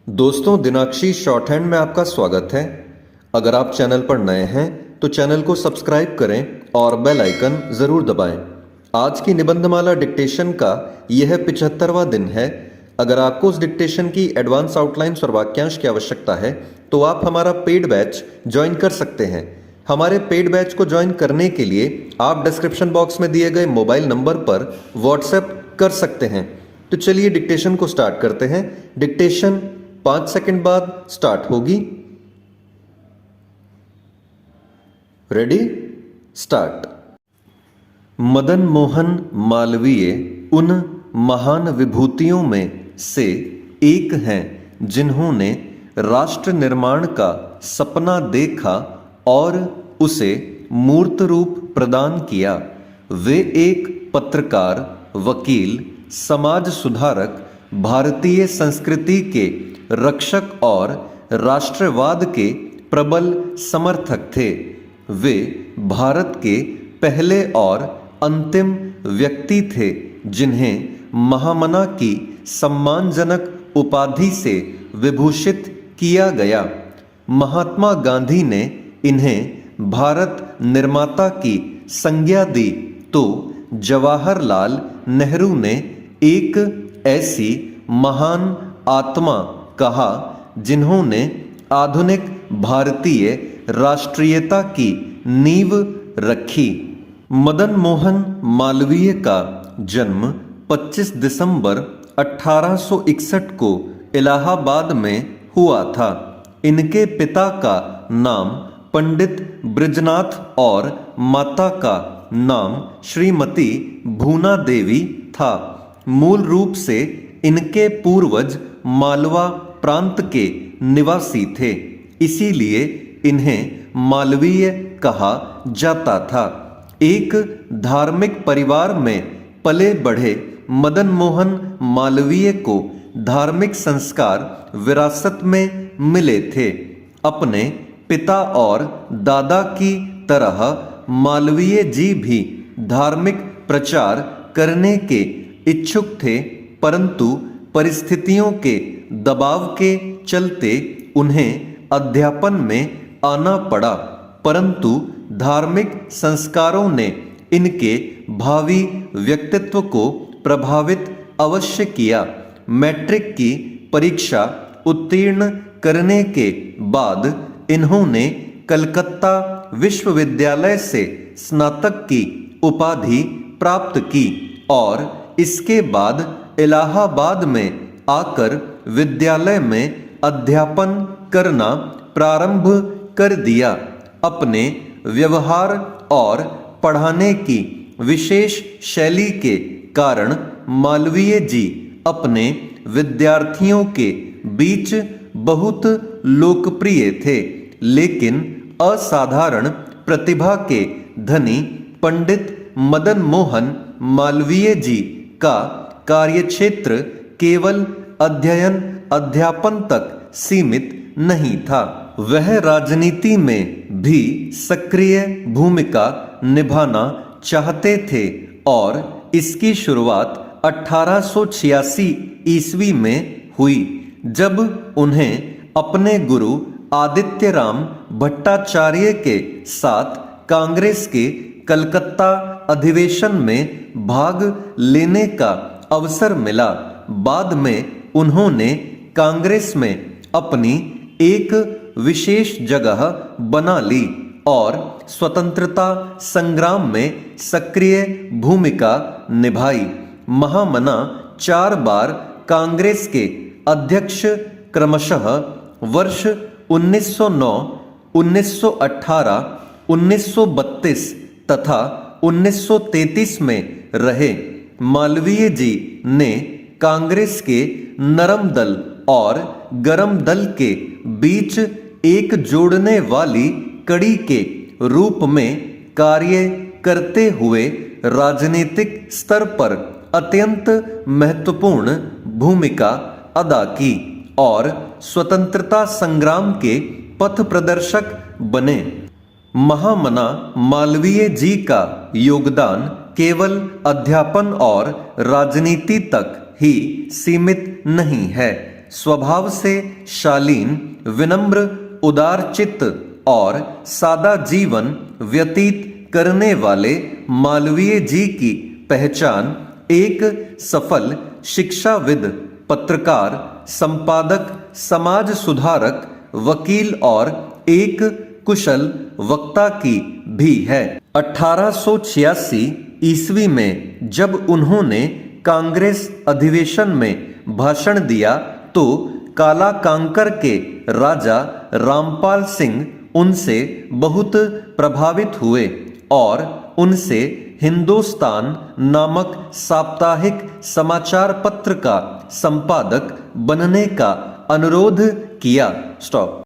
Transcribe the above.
दोस्तों, दिनाक्षी short hand में आपका स्वागत है। अगर आप चैनल पर नए हैं तो चैनल को सब्सक्राइब करें और बेल आइकन जरूर दबाएं। आज की निबंधमाला डिक्टेशन का यह 75वां दिन है। अगर आपको उस डिक्टेशन की एडवांस आउटलाइन्स और वाक्यांश की आवश्यकता है तो आप हमारा पेड बैच ज्वाइन कर सकते हैं। हमारे पेड बैच को ज्वाइन करने के लिए आप डिस्क्रिप्शन बॉक्स में दिए गए मोबाइल नंबर पर व्हाट्सएप कर सकते हैं। तो चलिए डिक्टेशन को स्टार्ट करते हैं। डिक्टेशन 5 सेकंड बाद स्टार्ट होगी। Ready, start. मदन मोहन मालवीय उन महान विभूतियों में से एक हैं जिन्होंने राष्ट्र निर्माण का सपना देखा और उसे मूर्त रूप प्रदान किया। वे एक पत्रकार, वकील, समाज सुधारक, भारतीय संस्कृति के रक्षक और राष्ट्रवाद के प्रबल समर्थक थे। वे भारत के पहले और अंतिम व्यक्ति थे जिन्हें महामना की सम्मानजनक उपाधि से विभूषित किया गया। महात्मा गांधी ने इन्हें भारत निर्माता की संज्ञा दी तो जवाहरलाल नेहरू ने एक ऐसी महान आत्मा कहा जिन्होंने आधुनिक भारतीय राष्ट्रीयता की नींव रखी। मदन मोहन मालवीय का जन्म 25 दिसंबर 1861 को इलाहाबाद में हुआ था। इनके पिता का नाम पंडित बृजनाथ और माता का नाम श्रीमती भूना देवी था। मूल रूप से इनके पूर्वज मालवा प्रांत के निवासी थे, इसीलिए इन्हें मालवीय कहा जाता था। एक धार्मिक परिवार में पले बढ़े मदन मोहन मालवीय को धार्मिक संस्कार विरासत में मिले थे। अपने पिता और दादा की तरह मालवीय जी भी धार्मिक प्रचार करने के इच्छुक थे, परंतु परिस्थितियों के दबाव के चलते उन्हें अध्यापन में आना पड़ा। परंतु धार्मिक संस्कारों ने इनके भावी व्यक्तित्व को प्रभावित अवश्य किया। मैट्रिक की परीक्षा उत्तीर्ण करने के बाद इन्होंने कलकत्ता विश्वविद्यालय से स्नातक की उपाधि प्राप्त की और इसके बाद इलाहाबाद में आकर विद्यालय में अध्यापन करना प्रारंभ कर दिया। अपने व्यवहार और पढ़ाने की विशेष शैली के कारण मालवीय जी अपने विद्यार्थियों के बीच बहुत लोकप्रिय थे, लेकिन असाधारण प्रतिभा के धनी पंडित मदन मोहन मालवीय जी का कार्यक्षेत्र केवल अध्ययन अध्यापन तक सीमित नहीं था। वह राजनीति में भी सक्रिय भूमिका निभाना चाहते थे और इसकी शुरुआत 1886 ईस्वी में हुई, जब उन्हें अपने गुरु आदित्यराम भट्टाचार्य के साथ कांग्रेस के कलकत्ता अधिवेशन में भाग लेने का अवसर मिला। बाद में उन्होंने कांग्रेस में अपनी एक विशेष जगह बना ली और स्वतंत्रता संग्राम में सक्रिय भूमिका निभाई। महामना 4 बार कांग्रेस के अध्यक्ष क्रमशः वर्ष 1909, 1918, 1932 तथा 1933 में रहे। मालवीय जी ने कांग्रेस के नरम दल और गरम दल के बीच एक जोड़ने वाली कड़ी के रूप में कार्य करते हुए राजनीतिक स्तर पर अत्यंत महत्वपूर्ण भूमिका अदा की और स्वतंत्रता संग्राम के पथ प्रदर्शक बने। महामना मालवीय जी का योगदान केवल अध्यापन और राजनीति तक ही सीमित नहीं है। स्वभाव से शालीन, विनम्र, उदारचित्त और सादा जीवन व्यतीत करने वाले मालवीय जी की पहचान एक सफल शिक्षाविद, पत्रकार, संपादक, समाज सुधारक, वकील और एक कुशल वक्ता की भी है। 1886 ईस्वी में जब उन्होंने कांग्रेस अधिवेशन में भाषण दिया तो काला कांकर के राजा रामपाल सिंह उनसे बहुत प्रभावित हुए और उनसे हिंदुस्तान नामक साप्ताहिक समाचार पत्र का संपादक बनने का अनुरोध किया। स्टॉप।